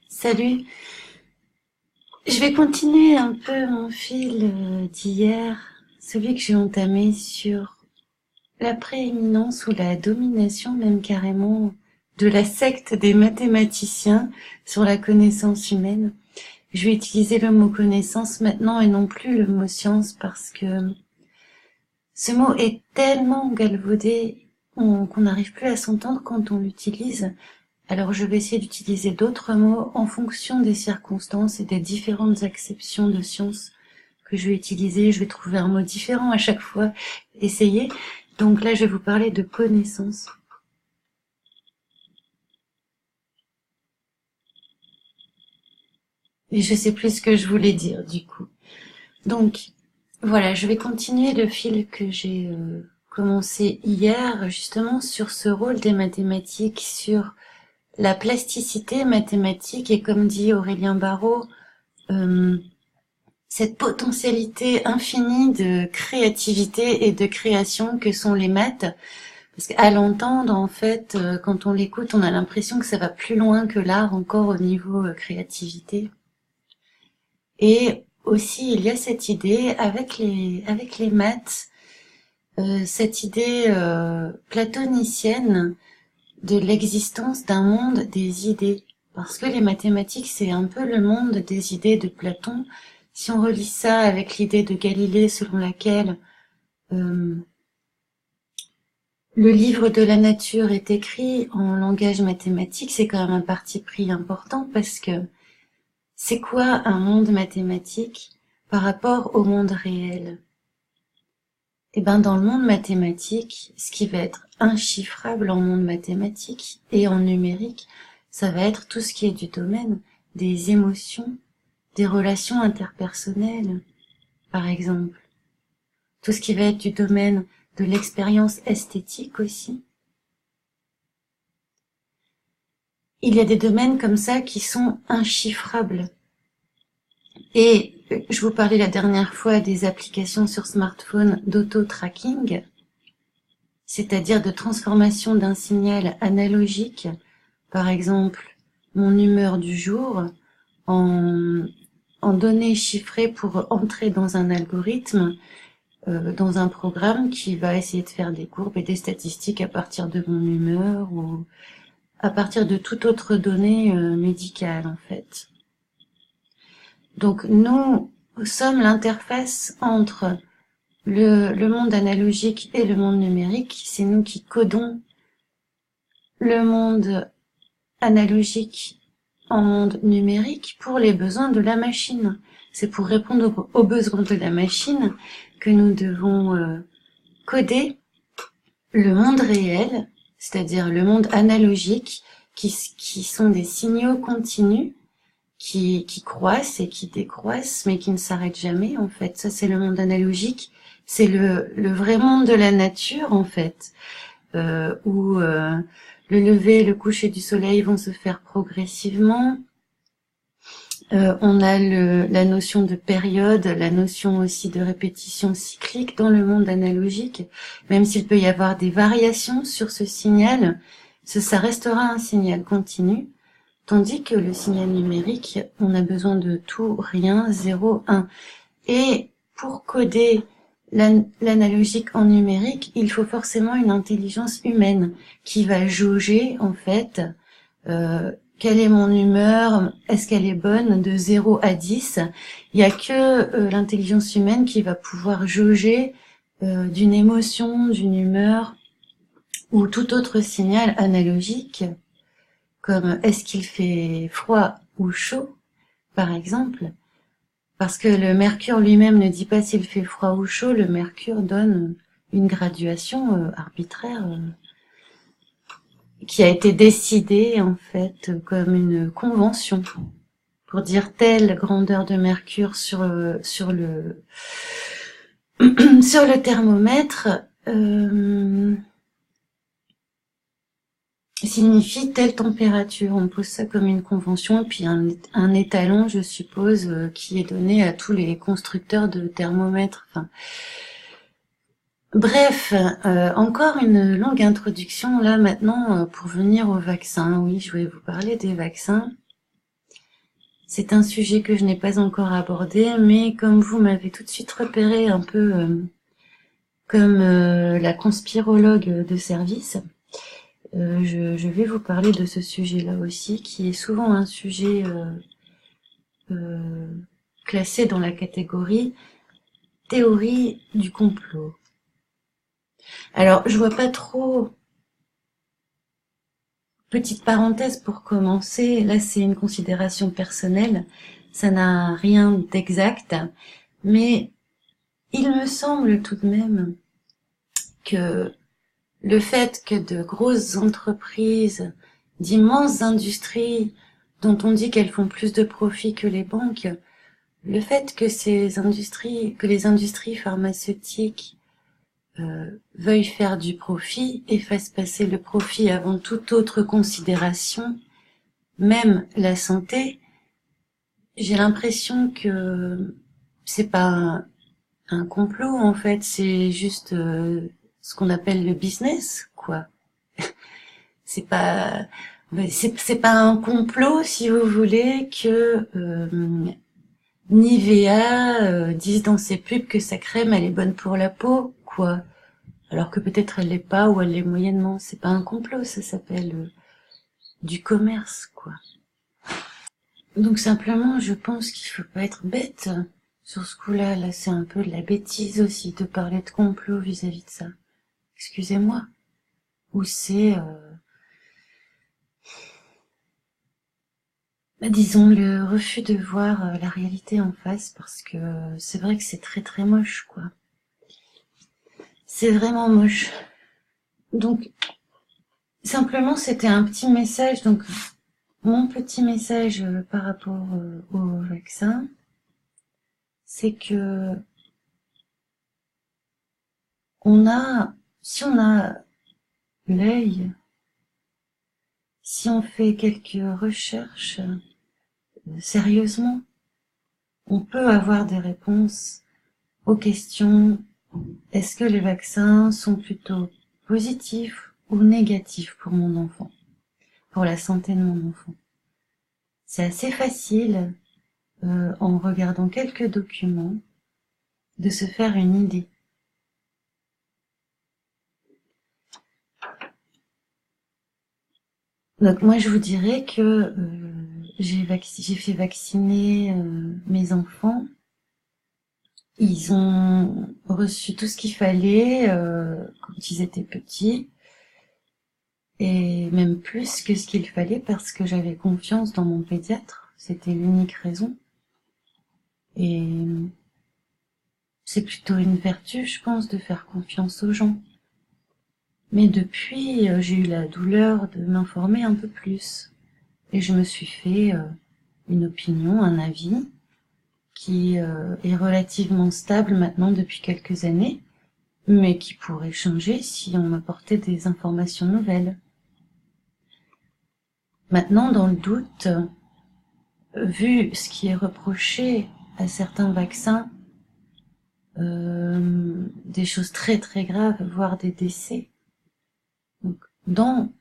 Salut, je vais continuer un peu mon fil d'hier, celui que j'ai entamé sur la prééminence ou la domination même carrément de la secte des mathématiciens sur la connaissance humaine. Je vais utiliser le mot connaissance maintenant et non plus le mot science parce que ce mot est tellement galvaudé qu'on n'arrive plus à s'entendre quand on l'utilise. Alors je vais essayer d'utiliser d'autres mots en fonction des circonstances et des différentes acceptions de science que je vais utiliser. Je vais trouver un mot différent à chaque fois. Essayer. Donc là, je vais vous parler de connaissance. Et je sais plus ce que je voulais dire du coup. Donc voilà, je vais continuer le fil que j'ai commencé hier, justement sur ce rôle des mathématiques, sur la plasticité mathématique et comme dit Aurélien Barraud, cette potentialité infinie de créativité et de création que sont les maths. Parce qu'à l'entendre, en fait, quand on l'écoute, on a l'impression que ça va plus loin que l'art encore au niveau créativité. Et aussi, il y a cette idée avec les maths, cette idée platonicienne de l'existence d'un monde des idées. Parce que les mathématiques, c'est un peu le monde des idées de Platon. Si on relie ça avec l'idée de Galilée selon laquelle le livre de la nature est écrit en langage mathématique, c'est quand même un parti pris important parce que c'est quoi un monde mathématique par rapport au monde réel? Eh ben, dans le monde mathématique, ce qui va être inchiffrable en monde mathématique et en numérique, ça va être tout ce qui est du domaine des émotions, des relations interpersonnelles, par exemple. Tout ce qui va être du domaine de l'expérience esthétique aussi. Il y a des domaines comme ça qui sont inchiffrables. Et je vous parlais la dernière fois des applications sur smartphone d'auto-tracking, c'est-à-dire de transformation d'un signal analogique, par exemple mon humeur du jour, en données chiffrées pour entrer dans un algorithme, dans un programme qui va essayer de faire des courbes et des statistiques à partir de mon humeur ou à partir de toute autre donnée médicale en fait. Donc nous sommes l'interface entre le monde analogique et le monde numérique. C'est nous qui codons le monde analogique en monde numérique pour les besoins de la machine. C'est pour répondre aux besoins de la machine que nous devons coder le monde réel, c'est-à-dire le monde analogique, qui sont des signaux continus, qui croissent et qui décroissent, mais qui ne s'arrêtent jamais, en fait. Ça, c'est le monde analogique. C'est le vrai monde de la nature, en fait, où le lever et le coucher du soleil vont se faire progressivement. On a la notion de période, la notion aussi de répétition cyclique dans le monde analogique, même s'il peut y avoir des variations sur ce signal, ça restera un signal continu, tandis que le signal numérique, on a besoin de tout, rien, 0, 1. Et pour coder l'analogique en numérique, il faut forcément une intelligence humaine qui va jauger, en fait, quelle est mon humeur, est-ce qu'elle est bonne, de 0 à 10. Il n'y a que l'intelligence humaine qui va pouvoir jauger d'une émotion, d'une humeur ou tout autre signal analogique, comme est-ce qu'il fait froid ou chaud, par exemple. Parce que le mercure lui-même ne dit pas s'il fait froid ou chaud, le mercure donne une graduation arbitraire qui a été décidée en fait comme une convention pour dire telle grandeur de mercure sur le sur le thermomètre signifie telle température. On pose ça comme une convention, et puis un étalon, je suppose, qui est donné à tous les constructeurs de thermomètres. Enfin, bref, encore une longue introduction là maintenant pour venir aux vaccins. Oui, je vais vous parler des vaccins. C'est un sujet que je n'ai pas encore abordé, mais comme vous m'avez tout de suite repéré un peu comme la conspirologue de service, je vais vous parler de ce sujet-là aussi, qui est souvent un sujet euh, classé dans la catégorie théorie du complot. Alors, je vois pas trop. Petite parenthèse pour commencer, là c'est une considération personnelle, ça n'a rien d'exact, mais il me semble tout de même que le fait que de grosses entreprises, d'immenses industries, dont on dit qu'elles font plus de profit que les banques, le fait que les industries pharmaceutiques veuillent faire du profit et fassent passer le profit avant toute autre considération, même la santé, j'ai l'impression que c'est pas un complot en fait, c'est juste ce qu'on appelle le business, quoi. C'est pas c'est pas un complot si vous voulez que Nivea dise dans ses pubs que sa crème elle est bonne pour la peau, quoi. Alors que peut-être elle l'est pas ou elle l'est moyennement. C'est pas un complot, ça s'appelle du commerce, quoi. Donc simplement, je pense qu'il faut pas être bête sur ce coup-là. Là, c'est un peu de la bêtise aussi de parler de complot vis-à-vis de ça. Excusez-moi. Ou c'est, disons, le refus de voir la réalité en face, parce que c'est vrai que c'est très très moche, quoi. C'est vraiment moche. Donc, simplement, c'était un petit message. Donc, mon petit message par rapport au vaccin, c'est que si on a l'œil, si on fait quelques recherches sérieusement, on peut avoir des réponses aux questions: est-ce que les vaccins sont plutôt positifs ou négatifs pour mon enfant, pour la santé de mon enfant? C'est assez facile, en regardant quelques documents, de se faire une idée. Donc moi je vous dirais que j'ai fait vacciner mes enfants. Ils ont reçu tout ce qu'il fallait quand ils étaient petits, et même plus que ce qu'il fallait parce que j'avais confiance dans mon pédiatre. C'était l'unique raison. Et c'est plutôt une vertu, je pense, de faire confiance aux gens. Mais depuis, j'ai eu la douleur de m'informer un peu plus. Et je me suis fait une opinion, un avis, qui est relativement stable maintenant depuis quelques années, mais qui pourrait changer si on m'apportait des informations nouvelles. Maintenant, dans le doute, vu ce qui est reproché à certains vaccins, des choses très très graves, voire des décès. Donc, dans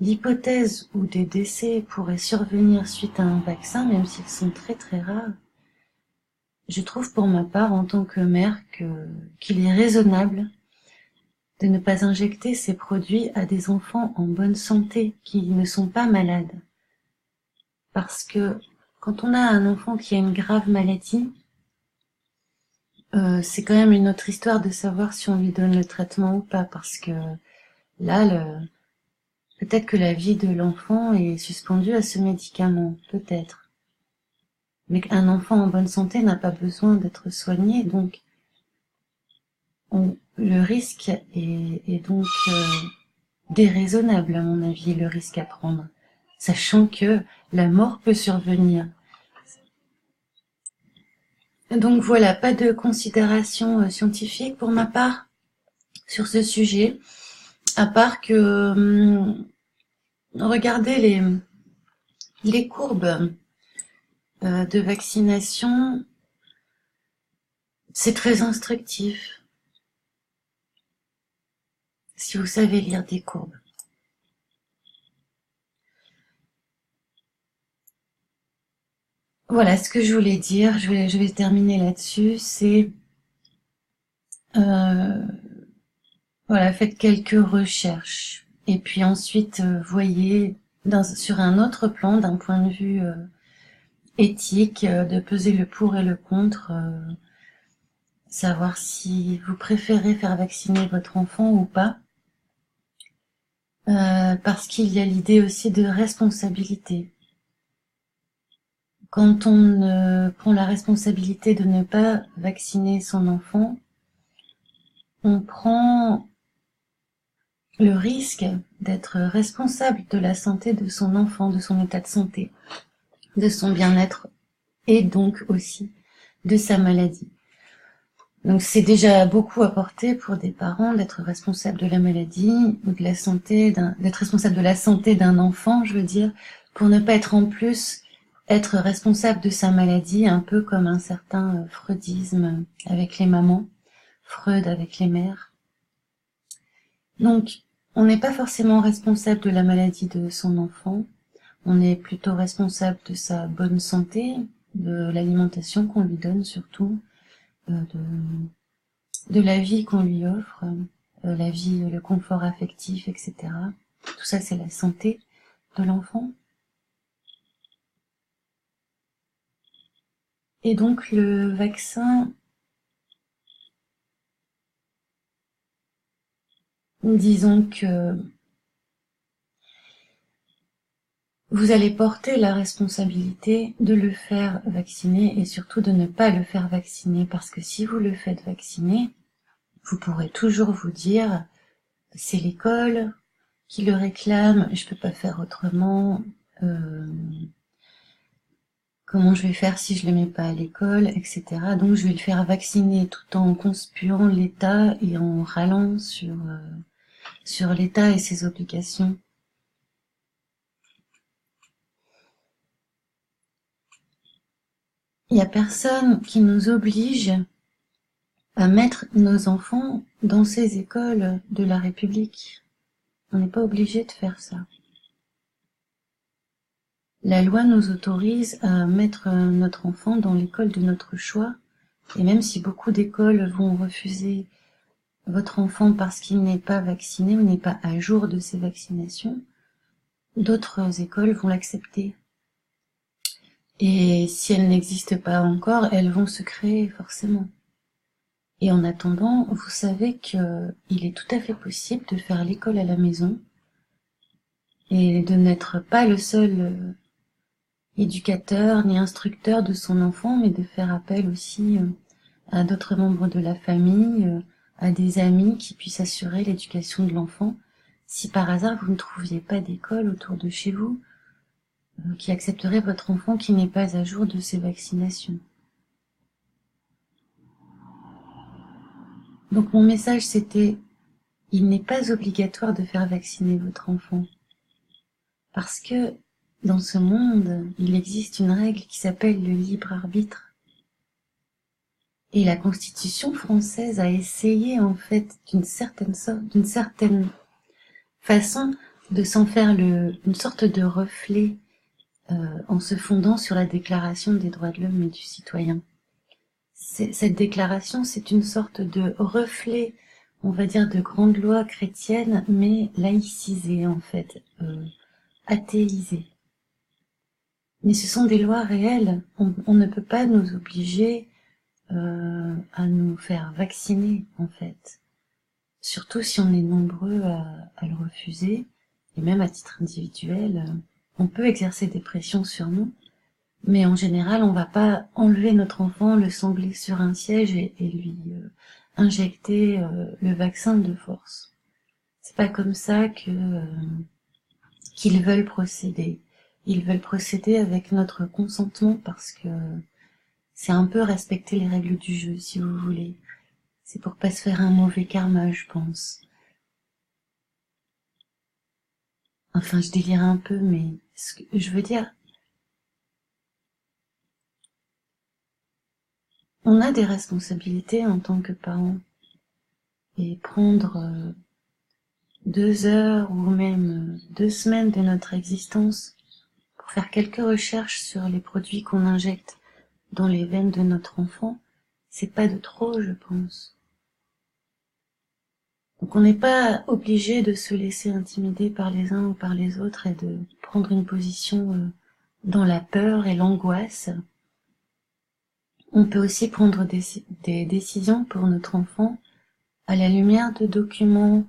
l'hypothèse où des décès pourraient survenir suite à un vaccin, même s'ils sont très très rares, je trouve pour ma part, en tant que mère, qu'il est raisonnable de ne pas injecter ces produits à des enfants en bonne santé, qui ne sont pas malades. Parce que quand on a un enfant qui a une grave maladie, c'est quand même une autre histoire de savoir si on lui donne le traitement ou pas, parce que là, peut-être que la vie de l'enfant est suspendue à ce médicament, peut-être. Mais un enfant en bonne santé n'a pas besoin d'être soigné, donc le risque est donc déraisonnable, à mon avis, le risque à prendre, sachant que la mort peut survenir. Donc voilà, pas de considération scientifique pour ma part sur ce sujet, à part que regardez les courbes de vaccination, c'est très instructif si vous savez lire des courbes. voilà ce que je voulais dire. Je vais terminer là-dessus. C'est voilà, faites quelques recherches et puis ensuite voyez sur un autre plan, d'un point de vue éthique, de peser le pour et le contre, savoir si vous préférez faire vacciner votre enfant ou pas, parce qu'il y a l'idée aussi de responsabilité. Quand on prend la responsabilité de ne pas vacciner son enfant, on prend le risque d'être responsable de la santé de son enfant, de son état de santé, de son bien-être et donc aussi de sa maladie. Donc c'est déjà beaucoup à porter pour des parents d'être responsable de la maladie ou de la santé, d'être responsable de la santé d'un enfant, je veux dire, pour ne pas être en plus être responsable de sa maladie, un peu comme un certain freudisme avec les mamans, Freud avec les mères. Donc on n'est pas forcément responsable de la maladie de son enfant, on est plutôt responsable de sa bonne santé, de l'alimentation qu'on lui donne surtout, de la vie qu'on lui offre, la vie, le confort affectif, etc. Tout ça, c'est la santé de l'enfant. Et donc le vaccin, disons que vous allez porter la responsabilité de le faire vacciner et surtout de ne pas le faire vacciner, parce que si vous le faites vacciner, vous pourrez toujours vous dire c'est l'école qui le réclame, je peux pas faire autrement, comment je vais faire si je le mets pas à l'école, etc. Donc je vais le faire vacciner tout en conspuant l'État et en râlant sur l'État et ses obligations. Il y a personne qui nous oblige à mettre nos enfants dans ces écoles de la République. On n'est pas obligé de faire ça. La loi nous autorise à mettre notre enfant dans l'école de notre choix, et même si beaucoup d'écoles vont refuser votre enfant parce qu'il n'est pas vacciné ou n'est pas à jour de ses vaccinations, d'autres écoles vont l'accepter. Et si elles n'existent pas encore, elles vont se créer forcément. Et en attendant, vous savez qu'il est tout à fait possible de faire l'école à la maison et de n'être pas le seul éducateur ni instructeur de son enfant, mais de faire appel aussi à d'autres membres de la famille, à des amis qui puissent assurer l'éducation de l'enfant. Si par hasard vous ne trouviez pas d'école autour de chez vous qui accepterait votre enfant qui n'est pas à jour de ses vaccinations. Donc mon message c'était, il n'est pas obligatoire de faire vacciner votre enfant. Parce que dans ce monde, il existe une règle qui s'appelle le libre arbitre. Et la Constitution française a essayé en fait d'une certaine façon de s'en faire une sorte de reflet en se fondant sur la Déclaration des droits de l'homme et du citoyen. Cette déclaration, c'est une sorte de reflet, on va dire, de grande loi chrétienne, mais laïcisée en fait, athéisée. Mais ce sont des lois réelles. On ne peut pas nous obliger à nous faire vacciner en fait. Surtout si on est nombreux à le refuser, et même à titre individuel, on peut exercer des pressions sur nous. Mais en général, on va pas enlever notre enfant, le sangler sur un siège et lui injecter le vaccin de force. C'est pas comme ça qu'ils veulent procéder. Ils veulent procéder avec notre consentement parce que c'est un peu respecter les règles du jeu, si vous voulez. C'est pour pas se faire un mauvais karma, je pense. Enfin, je délire un peu, mais ce que je veux dire, on a des responsabilités en tant que parents. Et prendre 2 heures ou même 2 semaines de notre existence pour faire quelques recherches sur les produits qu'on injecte dans les veines de notre enfant, c'est pas de trop, je pense. Donc on n'est pas obligé de se laisser intimider par les uns ou par les autres et de prendre une position dans la peur et l'angoisse. On peut aussi prendre des décisions pour notre enfant à la lumière de documents,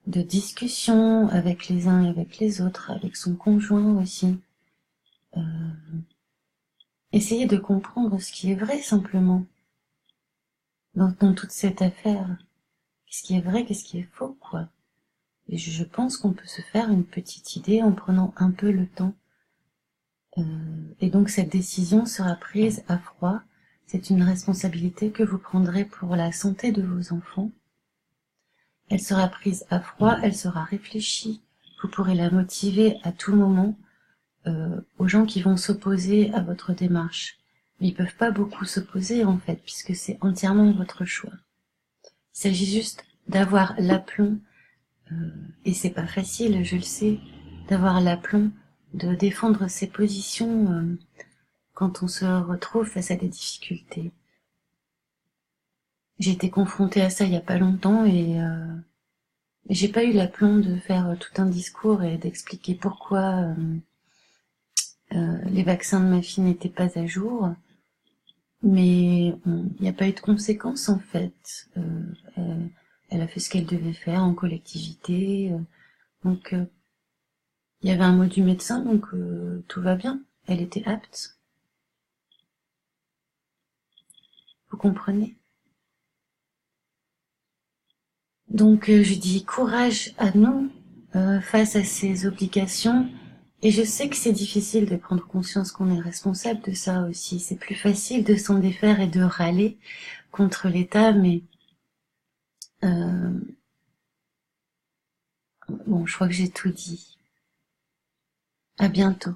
de discussions avec les uns et avec les autres, avec son conjoint aussi. Essayer de comprendre ce qui est vrai simplement dans toute cette affaire. Qu'est-ce qui est vrai, qu'est-ce qui est faux, quoi. Et je pense qu'on peut se faire une petite idée en prenant un peu le temps. Et donc cette décision sera prise à froid. C'est une responsabilité que vous prendrez pour la santé de vos enfants. Elle sera prise à froid, elle sera réfléchie. Vous pourrez la motiver à tout moment aux gens qui vont s'opposer à votre démarche. Mais ils peuvent pas beaucoup s'opposer en fait, puisque c'est entièrement votre choix. Il s'agit juste d'avoir l'aplomb, et c'est pas facile, je le sais, d'avoir l'aplomb de défendre ses positions quand on se retrouve face à des difficultés. J'ai été confrontée à ça il y a pas longtemps et j'ai pas eu l'aplomb de faire tout un discours et d'expliquer pourquoi les vaccins de ma fille n'étaient pas à jour. Mais il n'y a pas eu de conséquences en fait. Elle a fait ce qu'elle devait faire en collectivité. Donc il y avait un mot du médecin, donc tout va bien. Elle était apte. Vous comprenez? Donc je dis courage à nous face à ces obligations. Et je sais que c'est difficile de prendre conscience qu'on est responsable de ça aussi. C'est plus facile de s'en défaire et de râler contre l'État, mais bon, je crois que j'ai tout dit. À bientôt.